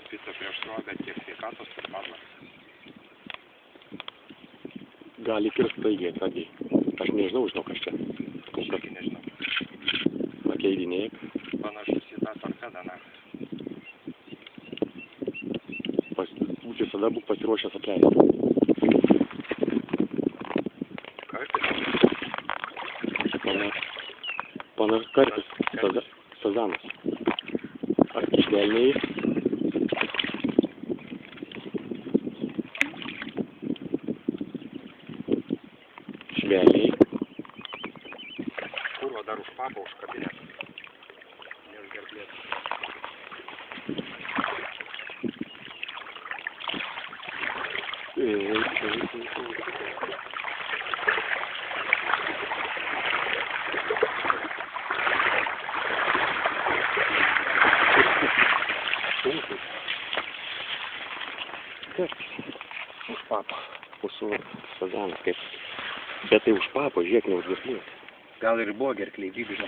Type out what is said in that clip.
Pica prieš srovę tiek sveikatos, tiek padlas. Gali kirst staigiai, tagiai. Aš nežinau, kas čia. Aš irgi nežinau. Pakeidinėk. Panašus į tą torpedą naktį. Visada būk pasiruošęs apleisti. Karpis? Karpis. Sazanas. Ar švelniai? Švelniai. Kurva dar už papą užkabinęs. Nes gerblės. Už papo. Mūsų sazanas kaip. Bet tai už papo, žiūrėk, ne už gerklės. Gal ir buvo gerkliai, žinau.